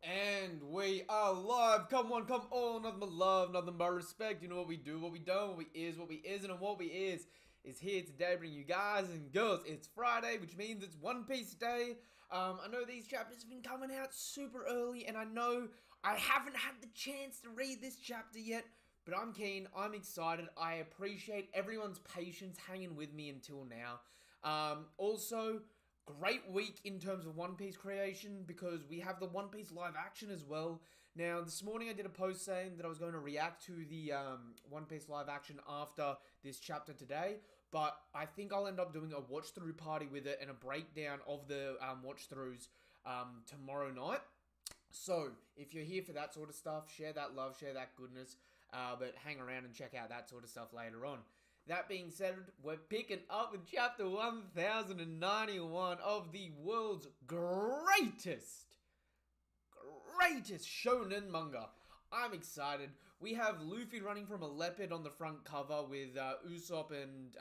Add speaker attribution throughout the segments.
Speaker 1: And we are live. Come on, come on. Nothing but love, nothing but respect. You know what we do, what we don't, what we is, what we isn't, and what we is here today bringing you guys and girls. It's Friday, which means it's One Piece Day. I know these chapters have been coming out super early, and I know I haven't had the chance to read this chapter yet, but I'm keen, I'm excited. I appreciate everyone's patience hanging with me until now. Also, great week in terms of One Piece creation because we have the One Piece live action as well. Now, this morning I did a post saying that I was going to react to the One Piece live action after this chapter today, but I think I'll end up doing a watch-through party with it and a breakdown of the watch-throughs tomorrow night. So, if you're here for that sort of stuff, share that love, share that goodness, but hang around and check out that sort of stuff later on. That being said, we're picking up with chapter 1091 of the world's greatest shonen manga. I'm excited. We have Luffy running from a leopard on the front cover with Usopp and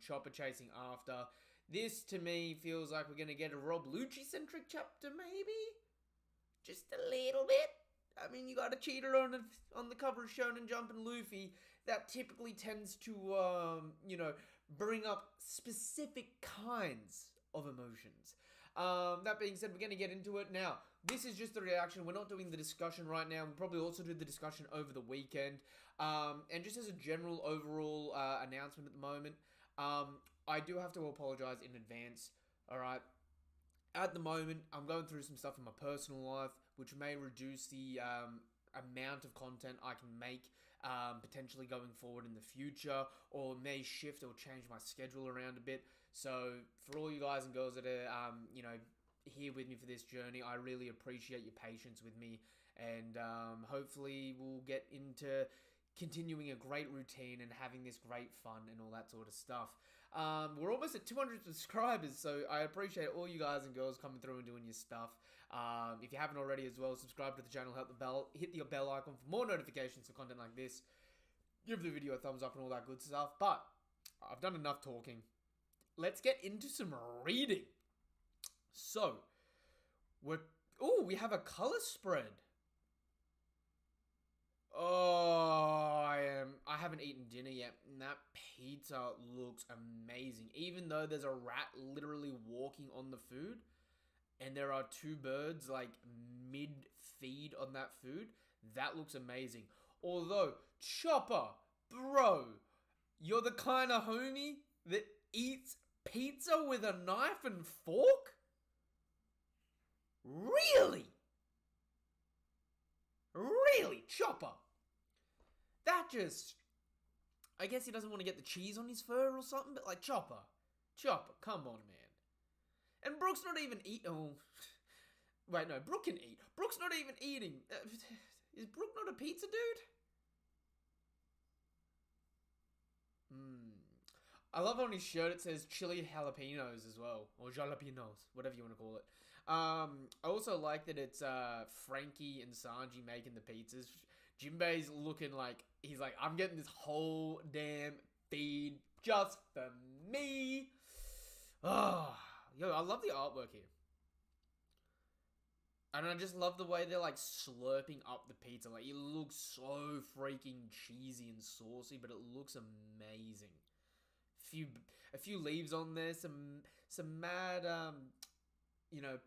Speaker 1: Chopper chasing after. This, to me, feels like we're going to get a Rob Lucci-centric chapter, maybe? Just a little bit. I mean, you got a cheater on the cover of Shonen Jump and Luffy. That typically tends to, bring up specific kinds of emotions. That being said, we're going to get into it. Now, this is just the reaction. We're not doing the discussion right now. We'll probably also do the discussion over the weekend. And just as a general overall announcement at the moment, I do have to apologize in advance, all right? At the moment, I'm going through some stuff in my personal life, which may reduce the amount of content I can make potentially going forward in the future, or may shift or change my schedule around a bit. So for all you guys and girls that are, here with me for this journey, I really appreciate your patience with me, and hopefully we'll get into continuing a great routine and having this great fun and all that sort of stuff. We're almost at 200 subscribers, so I appreciate all you guys and girls coming through and doing your stuff. If you haven't already as well, subscribe to the channel, hit the bell icon for more notifications for content like this. Give the video a thumbs up and all that good stuff. But I've done enough talking. Let's get into some reading. So, we have a color spread. Oh, I haven't eaten dinner yet, and that pizza looks amazing. Even though there's a rat literally walking on the food, and there are two birds like mid-feed on that food, that looks amazing. Although, Chopper, bro, you're the kind of homie that eats pizza with a knife and fork? Really? Really, Chopper? That just... I guess he doesn't want to get the cheese on his fur or something, but like, Chopper, come on, man. And Brook's not even eating... Oh, wait, no, Brook can eat. Brook's not even eating. Is Brook not a pizza dude? I love on his shirt it says chili jalapenos as well. Or jalapenos, whatever you want to call it. I also like that it's Frankie and Sanji making the pizzas. Jinbei's looking like, he's like, I'm getting this whole damn feed just for me. Oh, yo, I love the artwork here. And I just love the way they're like slurping up the pizza. Like, it looks so freaking cheesy and saucy, but it looks amazing. A few leaves on there, some mad,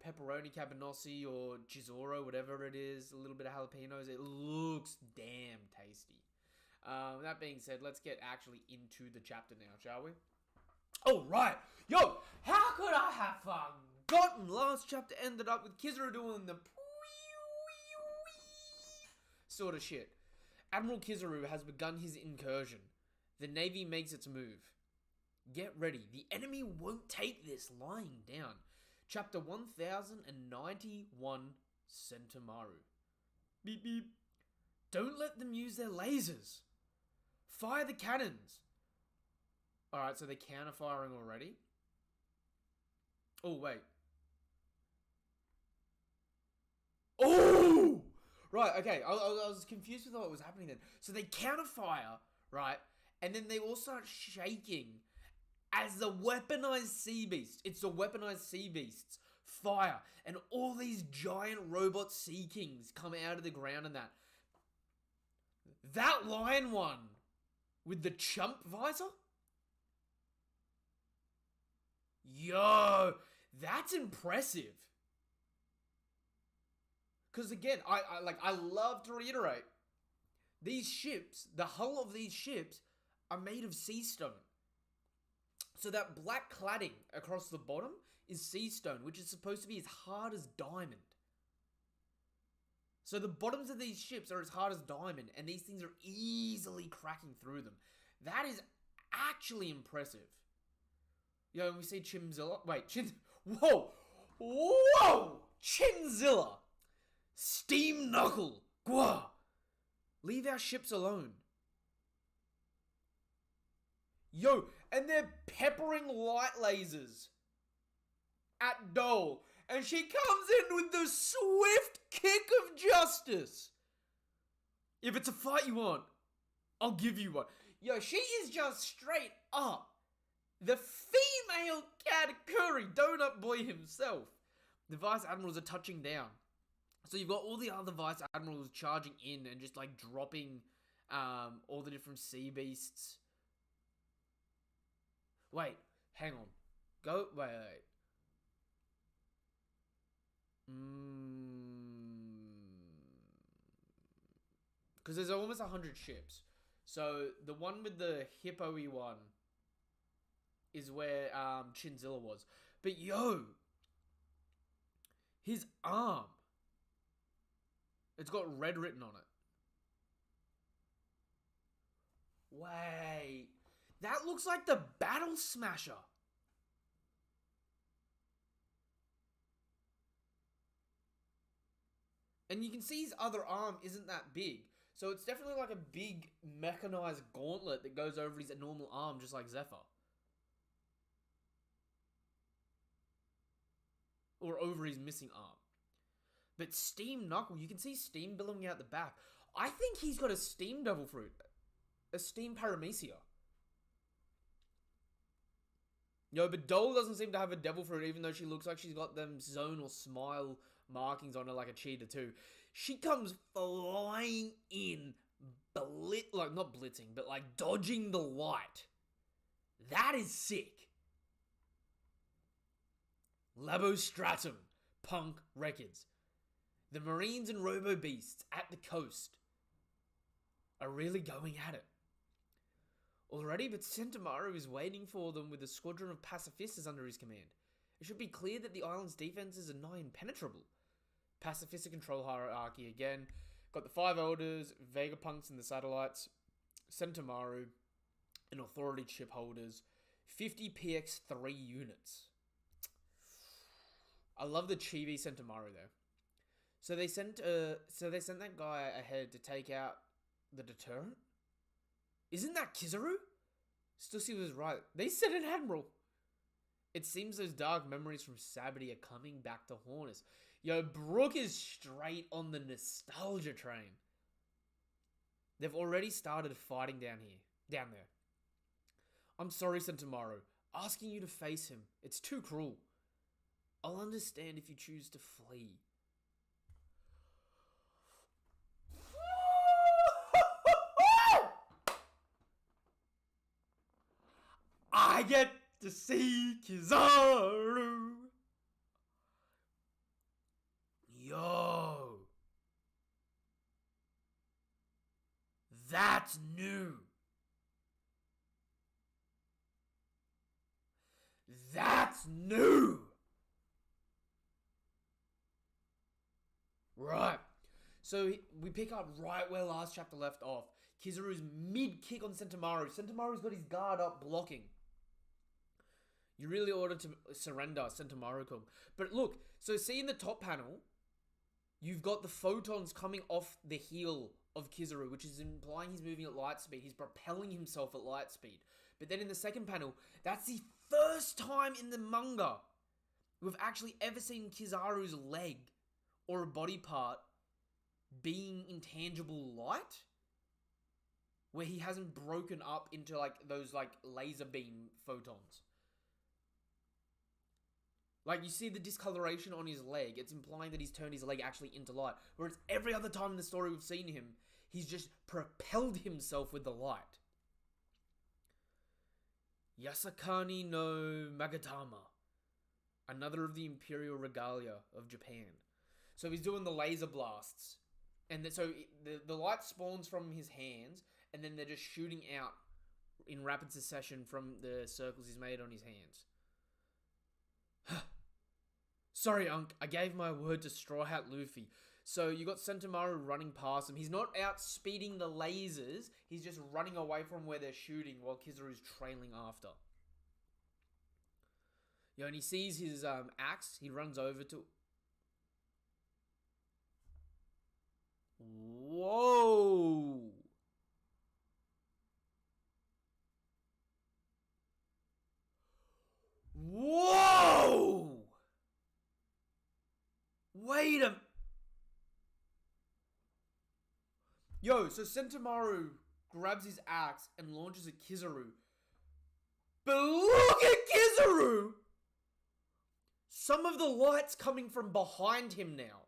Speaker 1: pepperoni cabanossi or chisoro, whatever it is, a little bit of jalapenos. It looks damn tasty. That being said, let's get actually into the chapter now, shall we? Oh, right. Yo, how could I have forgotten? Last chapter ended up with Kizaru doing the sort of shit. Admiral Kizaru has begun his incursion. The Navy makes its move. Get ready. The enemy won't take this lying down. Chapter 1091, Sentomaru. Beep, beep. Don't let them use their lasers. Fire the cannons. Alright, so they're counter-firing already. Oh, wait. Oh! Right, okay. I was confused with what was happening then. So they counter-fire, right? And then they all start shaking as the weaponized sea beasts. It's the weaponized sea beasts fire, and all these giant robot Sea Kings come out of the ground and that. That lion one with the chump visor? Yo, that's impressive. Because again, I love to reiterate, these ships, the hull of these ships are made of sea stone. So that black cladding across the bottom is sea stone, which is supposed to be as hard as diamond. So the bottoms of these ships are as hard as diamond, and these things are easily cracking through them. That is actually impressive. Yo, and we see Chimzilla. Wait, Whoa! Whoa! Chinzilla! Steam Knuckle! Gwa! Leave our ships alone. Yo, and they're peppering light lasers at Dole. And she comes in with the swift kick of justice. If it's a fight you want, I'll give you one. Yo, she is just straight up the female Katakuri Donut Boy himself. The Vice Admirals are touching down. So you've got all the other Vice Admirals charging in and just like dropping all the different sea beasts. Wait, hang on. Wait. Because there's almost 100 ships. So the one with the hippo-y one is where Chinzilla was. But yo, his arm, it's got red written on it. Wait, that looks like the Battle Smasher. And you can see his other arm isn't that big. So it's definitely like a big mechanized gauntlet that goes over his normal arm, just like Zephyr. Or over his missing arm. But Steam Knuckle, you can see steam billowing out the back. I think he's got a Steam Devil Fruit. A Steam Paramecia. Yo, but Dole doesn't seem to have a Devil Fruit, even though she looks like she's got them zone or smile markings on her like a cheetah too. She comes flying in, not blitzing, but like dodging the light. That is sick. Labostratum, Punk Records. The Marines and Robo Beasts at the coast are really going at it. Already, but Centauro is waiting for them with a squadron of pacifistas under his command. It should be clear that the island's defenses are nigh impenetrable. Pacifista control hierarchy again. Got the 5 Elders, Vegapunks and the Satellites, Centauro, and Authority Ship Holders. 50 PX3 units. I love the Chibi Centauro though. So they sent that guy ahead to take out the deterrent? Isn't that Kizaru? Stussy was right. They sent an admiral. It seems those dark memories from Sabbaty are coming back to haunt us. Yo, Brooke is straight on the nostalgia train. They've already started fighting down there. I'm sorry, Centauro. Asking you to face him, it's too cruel. I'll understand if you choose to flee. I get to see Kizaru. Yo. That's new. That's new. Right. So we pick up right where last chapter left off. Kizaru's mid-kick on Centauro. Centauro's got his guard up blocking. You really ought to surrender, Centauro-kun. But look, so see in the top panel, you've got the photons coming off the heel of Kizaru, which is implying he's moving at light speed. He's propelling himself at light speed. But then in the second panel, that's the first time in the manga we've actually ever seen Kizaru's leg or a body part being intangible light, where he hasn't broken up into like those like laser beam photons. Like, you see the discoloration on his leg. It's implying that he's turned his leg actually into light. Whereas every other time in the story we've seen him, he's just propelled himself with the light. Yasakani no Magatama. Another of the imperial regalia of Japan. So he's doing the laser blasts. And the light spawns from his hands, and then they're just shooting out in rapid succession from the circles he's made on his hands. Sorry, Unc, I gave my word to Straw Hat Luffy. So you got Sentomaru running past him. He's not out speeding the lasers. He's just running away from where they're shooting while Kizaru's trailing after. And he sees his axe. He runs over to... Whoa! Whoa! Wait a... Yo, so Sentomaru grabs his axe and launches at Kizaru. But look at Kizaru! Some of the light's coming from behind him now.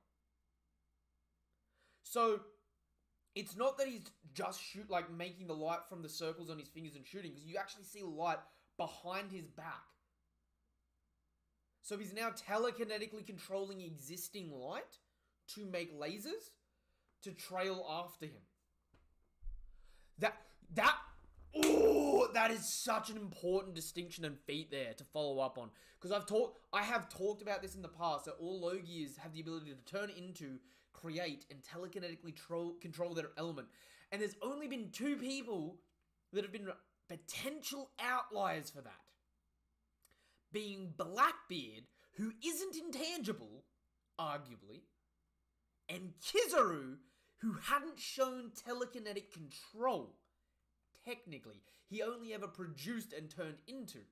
Speaker 1: So, it's not that he's just making the light from the circles on his fingers and shooting, because you actually see light behind his back. So he's now telekinetically controlling existing light to make lasers to trail after him. That is such an important distinction and feat there to follow up on. Because I have talked about this in the past, that all Logias have the ability to turn into, create, and telekinetically control their element. And there's only been 2 people that have been potential outliers for that. Being Blackbeard, who isn't intangible, arguably, and Kizaru, who hadn't shown telekinetic control. Technically, he only ever produced and turned into.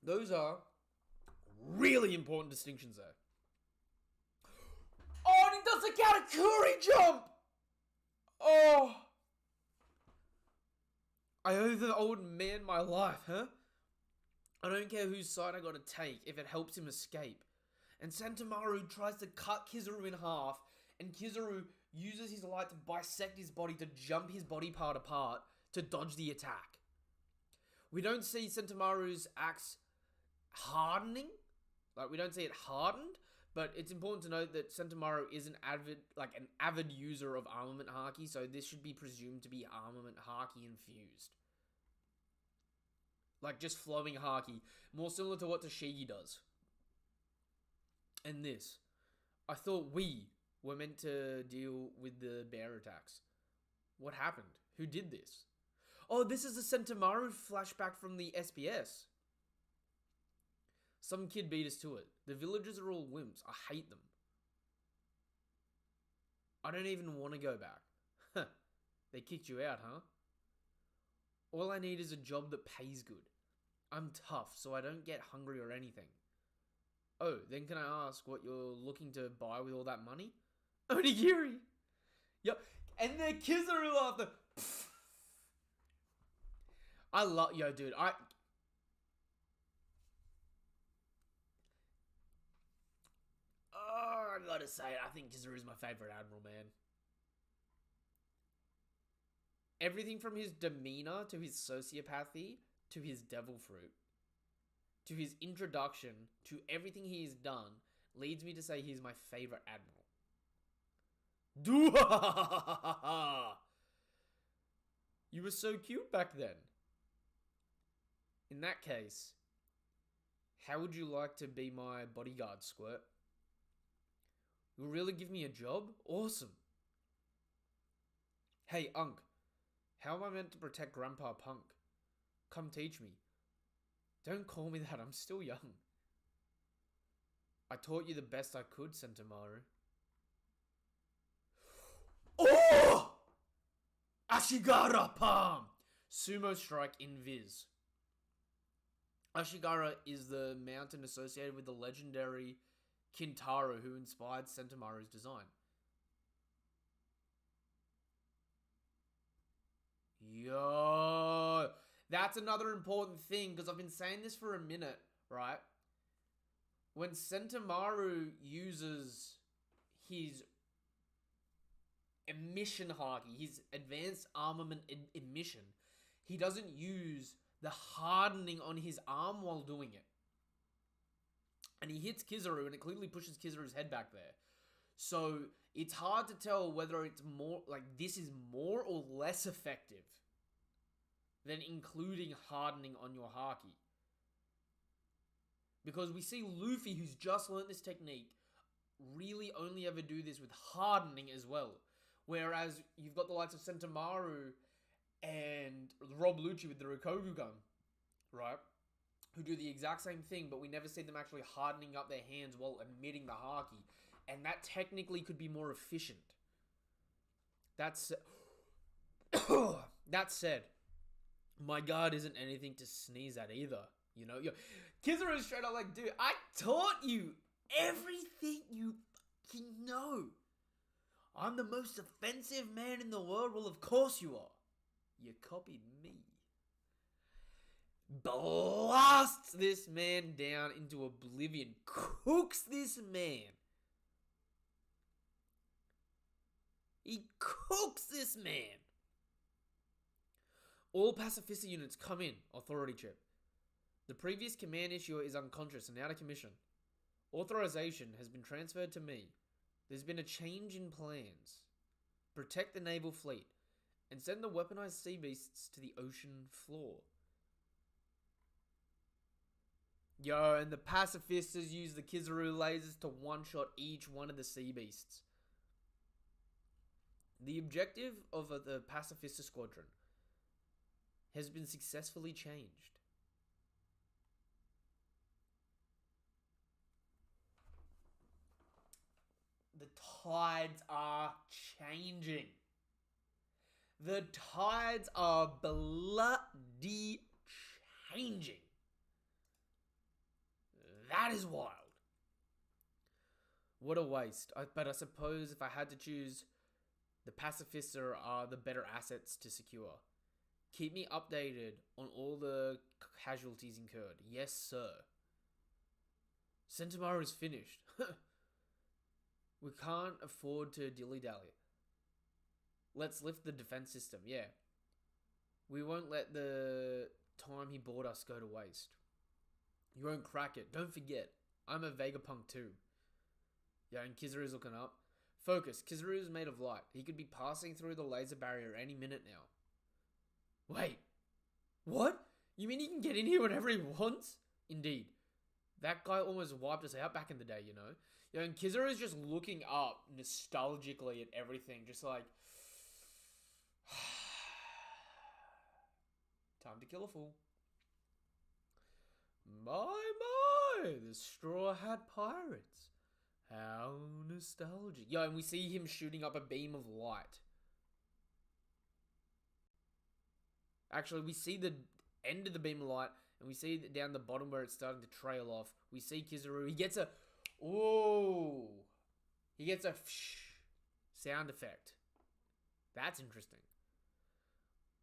Speaker 1: Those are really important distinctions there. Oh, and he does the Katakuri jump! Oh! I owe the old man my life, huh? I don't care whose side I gotta take if it helps him escape. And Sentomaru tries to cut Kizaru in half, and Kizaru uses his light to bisect his body to jump his body part apart to dodge the attack. We don't see Sentomaru's axe hardening. We don't see it hardened, but it's important to note that Sentomaru is an avid user of armament haki, so this should be presumed to be armament haki infused. Just flowing haki, more similar to what Toshigi does. And this, I thought we were meant to deal with the bear attacks. What happened? Who did this? Oh, this is a Sentomaru flashback from the SPS. Some kid beat us to it. The villagers are all wimps. I hate them. I don't even want to go back. They kicked you out, huh? All I need is a job that pays good. I'm tough, so I don't get hungry or anything. Oh, then can I ask what you're looking to buy with all that money? Onigiri! Yep. And then Kizaru after. I love... Yo, dude, I gotta say, I think Kizaru's my favorite admiral, man. Everything from his demeanor to his sociopathy to his devil fruit to his introduction to everything he's done leads me to say he's my favorite admiral. You were so cute back then. In that case, how would you like to be my bodyguard, Squirt? You'll really give me a job? Awesome. Hey, Unc, how am I meant to protect Grandpa Punk? Come teach me. Don't call me that, I'm still young. I taught you the best I could, Sentomaru. Oh! Ashigara Palm! Sumo Strike Invis. Ashigara is the mountain associated with the legendary Kintaro who inspired Sentomaru's design. Yo! That's another important thing, because I've been saying this for a minute, right? When Sentomaru uses his emission haki, his advanced armament emission, he doesn't use the hardening on his arm while doing it. And he hits Kizaru, and it clearly pushes Kizaru's head back there. So it's hard to tell whether it's more, like, this is more or less effective than including hardening on your haki. Because we see Luffy, who's just learned this technique, really only ever do this with hardening as well. Whereas you've got the likes of Sentomaru and Rob Lucci with the Rikogu gun, right? Who do the exact same thing, but we never see them actually hardening up their hands while emitting the haki. And that technically could be more efficient. That's that said, my guard isn't anything to sneeze at either. You know, Kizaru is straight up like, dude, I taught you everything you fucking know. I'm the most offensive man in the world. Well, of course you are. You copied me. Blasts this man down into oblivion. Cooks this man. He cooks this man. All Pacifista units come in. Authority chip. The previous command issuer is unconscious and out of commission. Authorization has been transferred to me. There's been a change in plans. Protect the naval fleet and send the weaponized sea beasts to the ocean floor. Yo, and the pacifistas use the Kizaru lasers to one-shot each one of the sea beasts. The objective of the pacifista squadron has been successfully changed. The tides are changing. The tides are bloody changing. That is wild. What a waste. But I suppose if I had to choose, the Pacifista are the better assets to secure. Keep me updated on all the casualties incurred. Yes, sir. Sentomaru is finished. We can't afford to dilly-dally. Let's lift the defense system, yeah. We won't let the time he bought us go to waste. You won't crack it. Don't forget, I'm a Vegapunk too. Yeah, and Kizaru's looking up. Focus. Kizaru is made of light. He could be passing through the laser barrier any minute now. Wait. What? You mean he can get in here whenever he wants? Indeed. That guy almost wiped us out back in the day, you know? Yeah, and Kizaru is just looking up nostalgically at everything. Just like... Time to kill a fool. My, the Straw Hat Pirates. How nostalgic. Yo, and we see him shooting up a beam of light. Actually, we see the end of the beam of light, and we see down the bottom where it's starting to trail off. We see Kizaru. He gets a... Ooh. He gets a sound effect. That's interesting.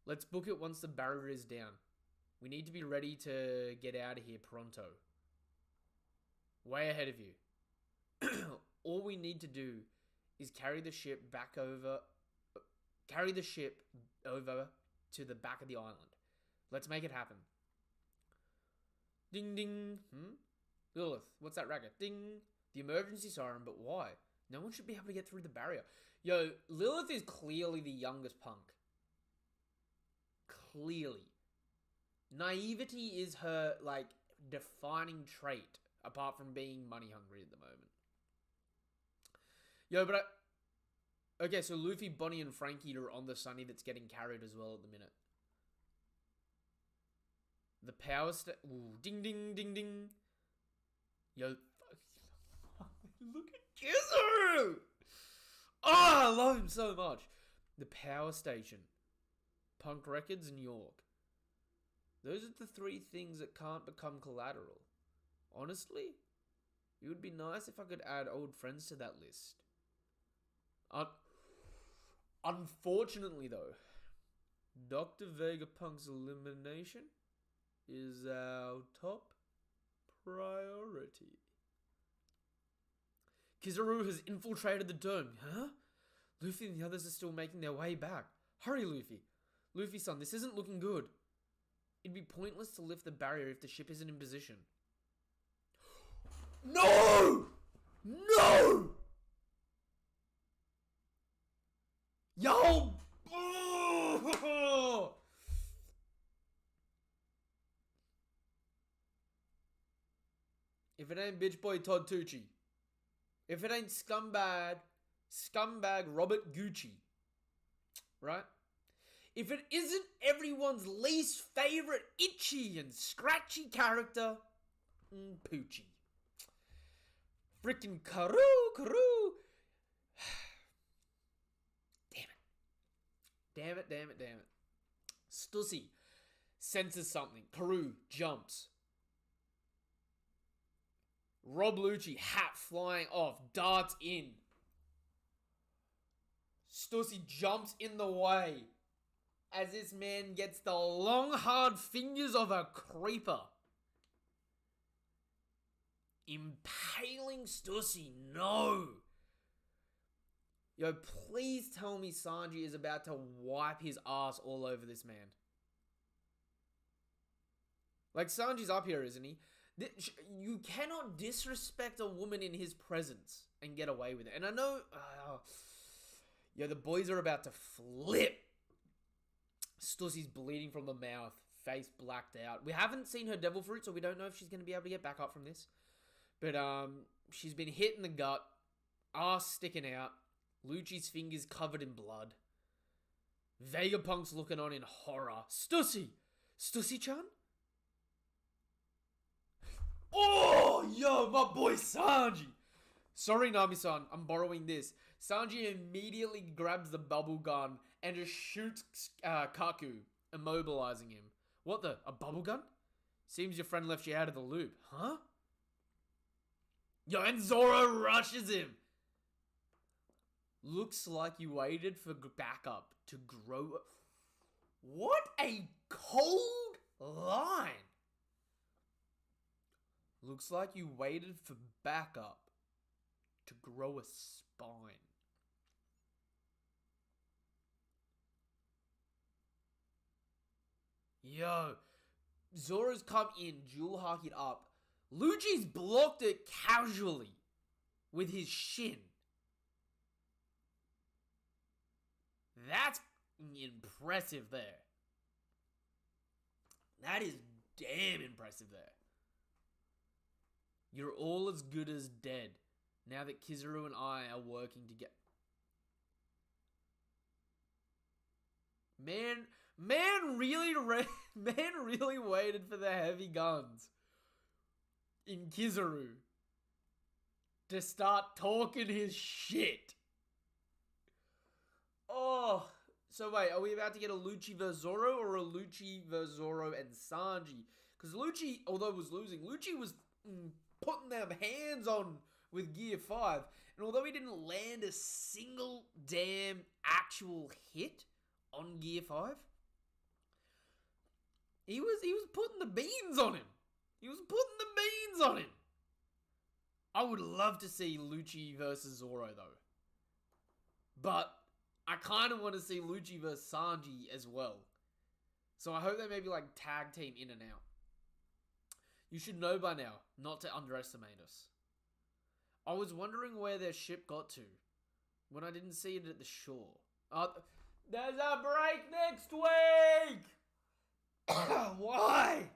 Speaker 1: Let's book it once the barrier is down. We need to be ready to get out of here pronto. Way ahead of you. All we need to do is carry the ship over to the back of the island. Let's make it happen. Ding ding. Lilith, what's that racket? Ding. The emergency siren, but why? No one should be able to get through the barrier. Yo, Lilith is clearly the youngest punk. Clearly. Naivety is her, like, defining trait, apart from being money hungry at the moment. Yo, but okay, so Luffy, Bonnie, and Frankie are on the Sunny that's getting carried as well at the minute. The power ooh, ding, ding, ding, ding. Yo, look at Kizaru! Oh, I love him so much. The power station. Punk Records and York. Those are the three things that can't become collateral. Honestly, it would be nice if I could add old friends to that list. Unfortunately, though, Dr. Vegapunk's elimination is our top priority. Kizaru has infiltrated the dome. Huh? Luffy and the others are still making their way back. Hurry, Luffy. Luffy-san, this isn't looking good. It'd be pointless to lift the barrier if the ship isn't in position. No! No! Yo! If it ain't bitch boy Todd Tucci. If it ain't scumbag Robert Gucci. Right? If it isn't everyone's least favorite itchy and scratchy character, Poochie. Freaking Karoo. Damn it. Stussy senses something. Karoo jumps. Rob Lucci, hat flying off, darts in. Stussy jumps in the way as this man gets the long, hard fingers of a creeper. Impaling Stussy, no. Yo, please tell me Sanji is about to wipe his ass all over this man. Like, Sanji's up here, isn't he? You cannot disrespect a woman in his presence and get away with it. And I know... the boys are about to flip. Stussy's bleeding from the mouth. Face blacked out. We haven't seen her devil fruit, so we don't know if she's going to be able to get back up from this. But she's been hit in the gut. Ass sticking out. Lucci's fingers covered in blood. Vegapunk's looking on in horror. Stussy! Stussy-chan? Oh, yo, my boy Sanji. Sorry, Nami-san, I'm borrowing this. Sanji immediately grabs the bubble gun and just shoots Kaku, immobilizing him. What the? A bubble gun? Seems your friend left you out of the loop. Huh? Yo, and Zoro rushes him. Looks like you waited for backup to grow. What a cold line. Looks like you waited for backup to grow a spine. Yo, Zoro's come in, jewel hack it up. Lucci's blocked it casually with his shin. That's impressive there. That is damn impressive there. You're all as good as dead now that Kizaru and I are working together. Man really waited for the heavy guns in Kizaru to start talking his shit. Oh, so wait, are we about to get a Lucci vs Zoro or a Lucci vs Zoro and Sanji? Because Lucci, although was losing, Lucci was putting them hands on with Gear 5. And although he didn't land a single damn actual hit on Gear 5, he was putting the beans on him. He was putting the beans on him. I would love to see Lucci versus Zoro though. But I kind of want to see Lucci versus Sanji as well. So I hope they maybe like tag team in and out. You should know by now not to underestimate us. I was wondering where their ship got to when I didn't see it at the shore. There's a break next week! Why?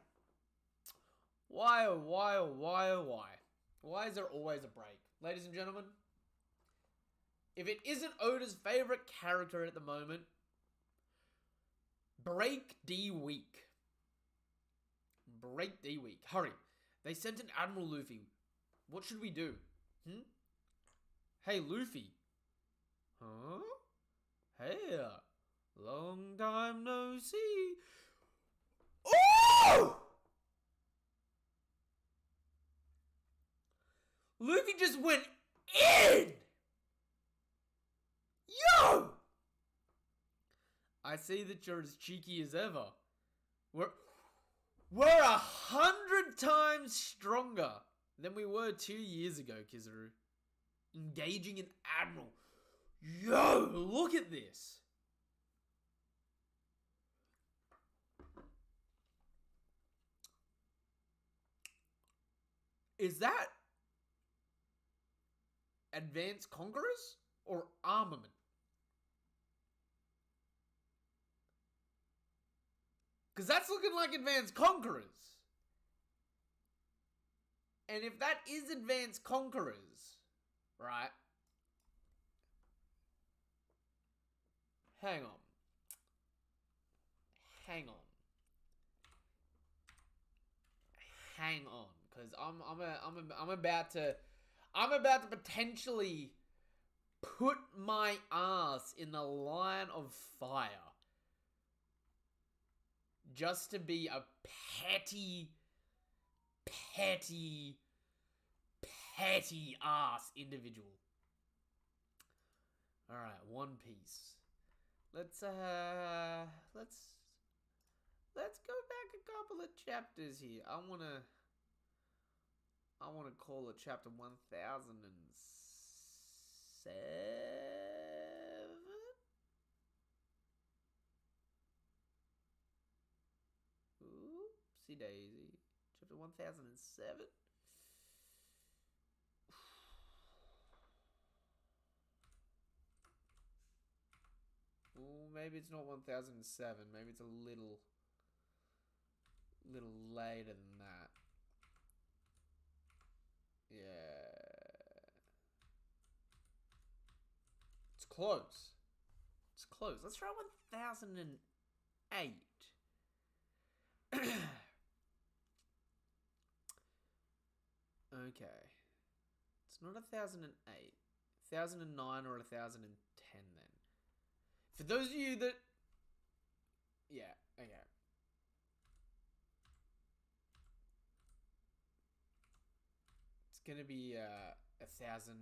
Speaker 1: Why, oh, why, oh, why, oh, why? Why is there always a break? Ladies and gentlemen, if it isn't Oda's favorite character at the moment, break D week. Break D week. Hurry. They sent an Admiral Luffy. What should we do? Hey, Luffy. Huh? Hey, long time no see. Oh! Luffy just went in! Yo! I see that you're as cheeky as ever. We're 100 times stronger than we were 2 years ago, Kizaru. Engaging an admiral. Yo, look at this. Is that advanced conquerors or armament? Because that's looking like advanced conquerors. And if that is advanced conquerors, right? Hang on. Hang on. Hang on. Because I'm about to potentially put my ass in the line of fire. Just to be a petty ass individual. Alright, One Piece. Let's go back a couple of chapters here. I wanna call it chapter 1007. Oopsie daisy. Chapter 1007. Ooh, maybe it's not 1007. Maybe it's a little later than that. Yeah. It's close. It's close. Let's try 1008. Okay. It's not 1008. 1009 or 1010 then. For those of you that... Yeah, okay. It's gonna be 1010.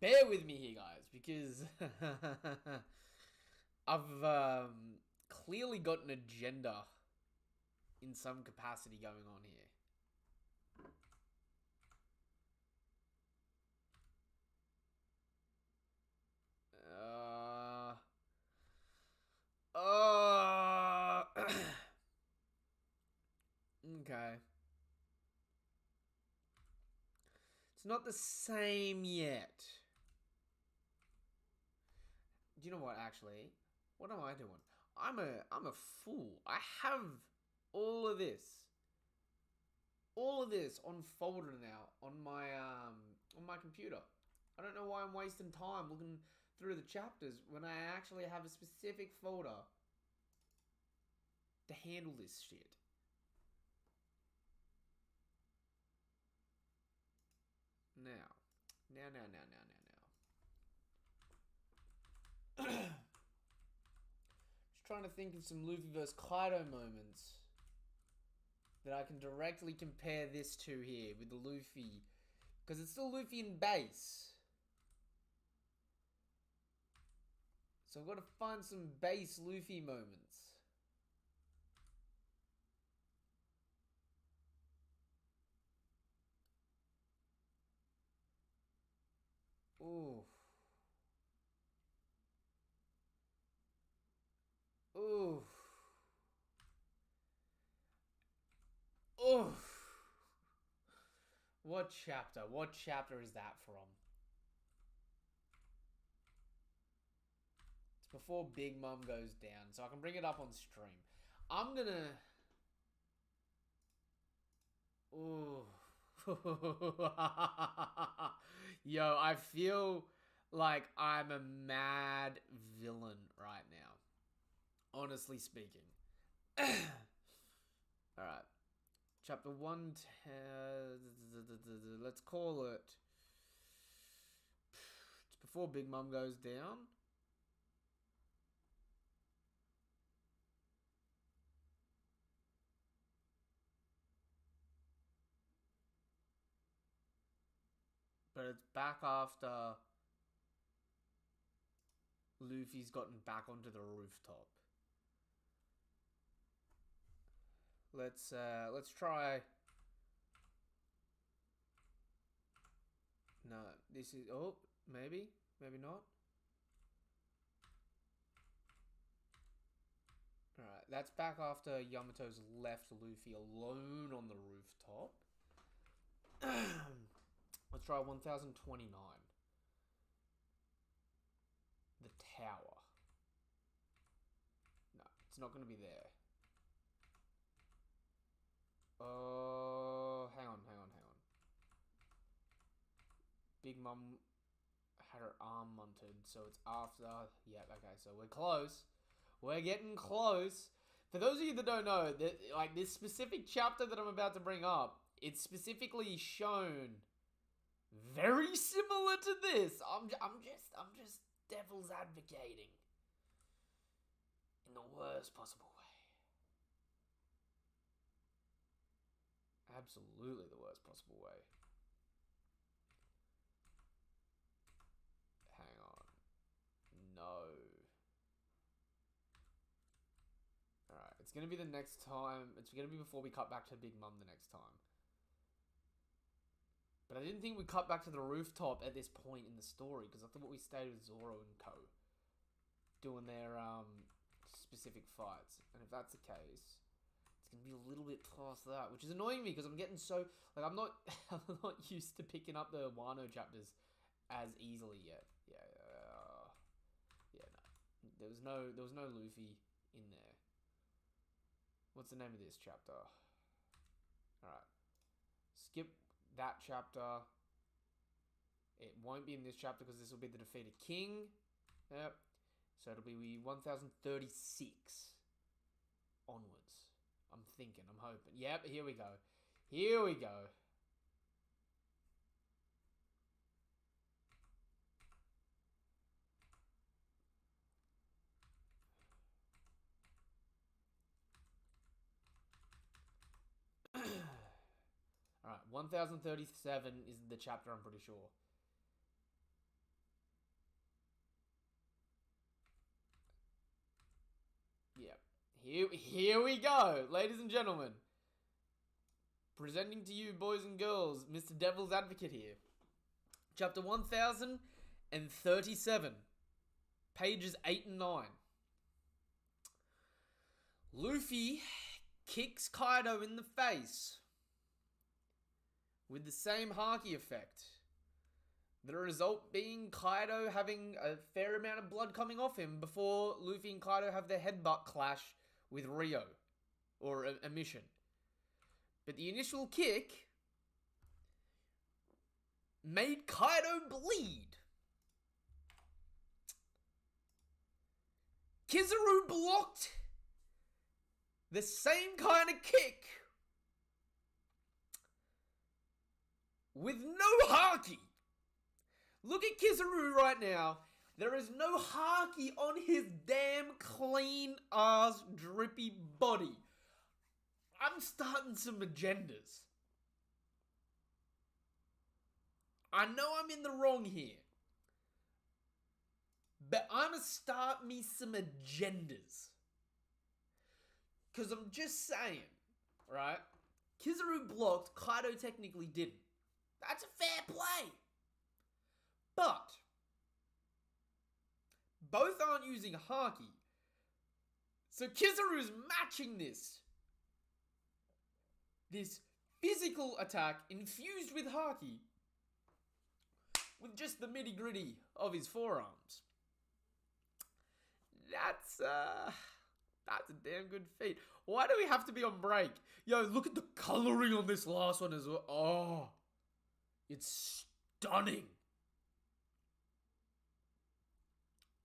Speaker 1: Bear with me here, guys, because I've clearly got an agenda in some capacity going on here. Okay. It's not the same yet. Do you know what, actually? What am I doing? I'm a fool. I have all of this. All of this on folder now on my computer. I don't know why I'm wasting time looking through the chapters when I actually have a specific folder to handle this shit. Now. Just trying to think of some Luffy vs. Kaido moments that I can directly compare this to here with the Luffy. Because it's still Luffy in base. So I've got to find some base Luffy moments. Ooh. Ooh. Ooh. What chapter? What chapter is that from? It's before Big Mom goes down, so I can bring it up on stream. I'm gonna... Ooh. Yo, I feel like I'm a mad villain right now. Honestly speaking. Alright. Chapter 110. Let's call it... It's before Big Mom goes down. But it's back after... Luffy's gotten back onto the rooftop. Let's try. No, this is maybe not. Alright, that's back after Yamato's left Luffy alone on the rooftop. Let's try 1029. The tower. No, it's not going to be there. Oh, hang on. Big Mom had her arm munted, so it's after. Yeah, okay, so we're close. We're getting close. For those of you that don't know, that like this specific chapter that I'm about to bring up, it's specifically shown very similar to this. I'm just devil's advocating in the worst possible way. Absolutely the worst possible way. Hang on. No. Alright, it's going to be the next time. It's going to be before we cut back to Big Mum the next time. But I didn't think we'd cut back to the rooftop at this point in the story, because I thought we stayed with Zoro and co. Doing their specific fights. And if that's the case, it's going to be a little bit past that, which is annoying me, because I'm getting so... Like, I'm not used to picking up the Wano chapters as easily yet. Yeah, no. There was no Luffy in there. What's the name of this chapter? Alright. Skip that chapter. It won't be in this chapter because this will be the defeated king. Yep. So it'll be 1036 onwards. I'm thinking, I'm hoping. Yep, here we go. Here we go. Alright, 1037 is the chapter, I'm pretty sure. Yep. Here we go, ladies and gentlemen. Presenting to you, boys and girls, Mr. Devil's Advocate here. Chapter 1037. Pages 8 and 9. Luffy kicks Kaido in the face with the same Haki effect. The result being Kaido having a fair amount of blood coming off him before Luffy and Kaido have their headbutt clash with Rio. Or a mission. But the initial kick made Kaido bleed. Kizaru blocked the same kind of kick with no Haki. Look at Kizaru right now. There is no Haki on his damn clean ass drippy body. I'm starting some agendas. I know I'm in the wrong here. But I'ma start me some agendas. Because I'm just saying, right? Kizaru blocked, Kaido technically didn't. That's a fair play. But both aren't using Haki. So Kizaru's matching this physical attack infused with Haki with just the nitty gritty of his forearms. That's a damn good feat. Why do we have to be on break? Yo, look at the coloring on this last one as well. Oh, it's stunning.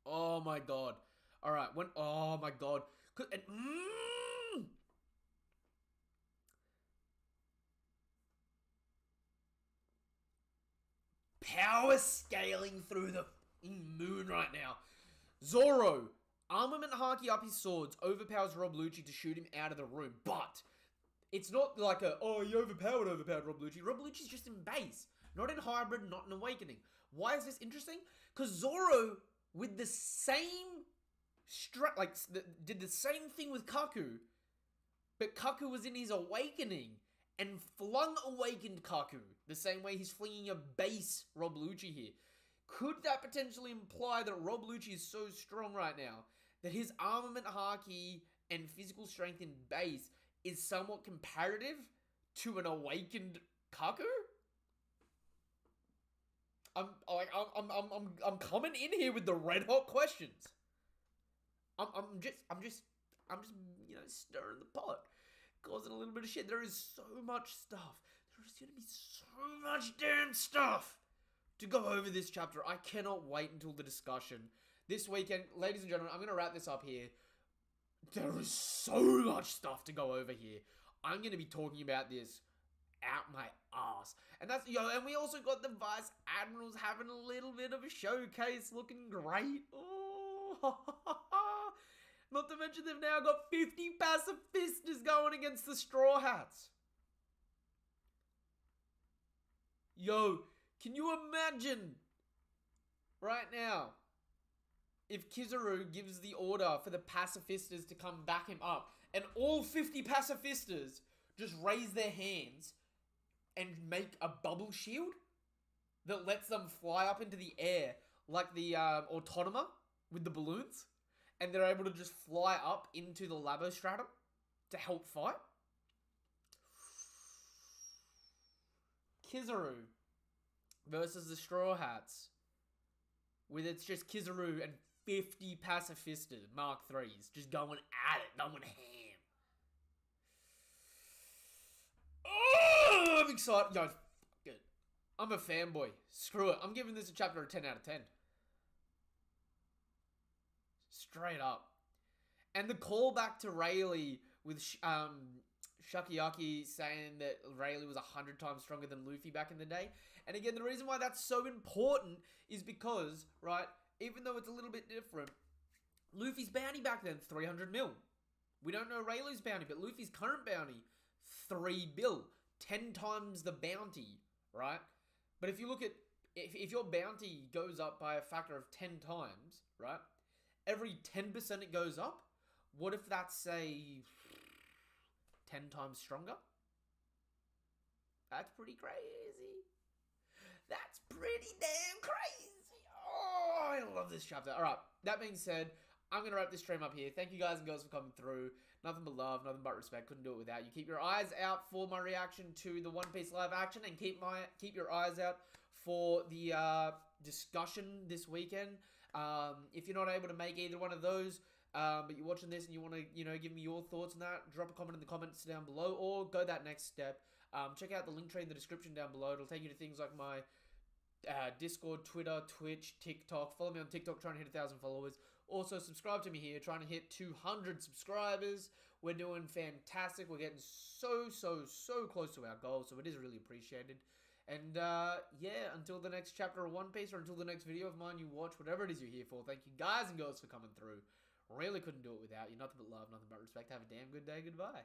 Speaker 1: Oh my god. Alright, oh my god. Power scaling through the moon right now. Zoro, armament Haki up his swords, overpowers Rob Lucci to shoot him out of the room. But it's not like he overpowered Rob Lucci. Rob Lucci's just in base. Not in hybrid, not in awakening. Why is this interesting? Because Zoro with the same did the same thing with Kaku, but Kaku was in his awakening and flung awakened Kaku the same way he's flinging a base Rob Lucci here. Could that potentially imply that Rob Lucci is so strong right now that his armament haki and physical strength in base is somewhat comparative to an awakened Kaku? I'm coming in here with the red hot questions. I'm just stirring the pot, causing a little bit of shit. There is so much stuff. There is gonna be so much damn stuff to go over this chapter. I cannot wait until the discussion this weekend, ladies and gentlemen. I'm gonna wrap this up here. There is so much stuff to go over here. I'm gonna be talking about this out my ass. And that's, and we also got the Vice Admirals having a little bit of a showcase, looking great. Oh, not to mention they've now got 50 pacifistas going against the Straw Hats. Yo, can you imagine right now if Kizaru gives the order for the pacifistas to come back him up and all 50 pacifistas just raise their hands and make a bubble shield that lets them fly up into the air like the Autonoma with the balloons, and they're able to just fly up into the Labostratum to help fight? Kizaru versus the Straw Hats with it's just Kizaru and 50 pacifistas Mark 3s just going at it, going ham. Oh, I'm excited. Yo, good. I'm a fanboy. Screw it. I'm giving this a chapter a 10 out of 10. Straight up. And the callback to Rayleigh with Shakyaki saying that Rayleigh was 100 times stronger than Luffy back in the day. And again, the reason why that's so important is because, right, even though it's a little bit different, Luffy's bounty back then, 300 mil. We don't know Rayleigh's bounty, but Luffy's current bounty, 3 bill. 10 times the bounty, right? But if you look at, if your bounty goes up by a factor of 10 times, right? Every 10% it goes up. What if that's, say, 10 times stronger? That's pretty crazy. That's pretty damn crazy. Oh, I love this chapter. All right, that being said, I'm going to wrap this stream up here. Thank you guys and girls for coming through. Nothing but love, nothing but respect. Couldn't do it without you. Keep your eyes out for my reaction to the One Piece live action, and keep your eyes out for the discussion this weekend. If you're not able to make either one of those, but you're watching this and you want to, give me your thoughts on that, drop a comment in the comments down below, or go that next step. Check out the link tree in the description down below. It'll take you to things like my Discord, Twitter, Twitch, TikTok. Follow me on TikTok, trying to hit 1,000 followers. Also, subscribe to me here, trying to hit 200 subscribers. We're doing fantastic. We're getting so close to our goal, so it is really appreciated. And, yeah, until the next chapter of One Piece, or until the next video of mine you watch, whatever it is you're here for, thank you guys and girls for coming through. Really couldn't do it without you. Nothing but love, nothing but respect. Have a damn good day. Goodbye.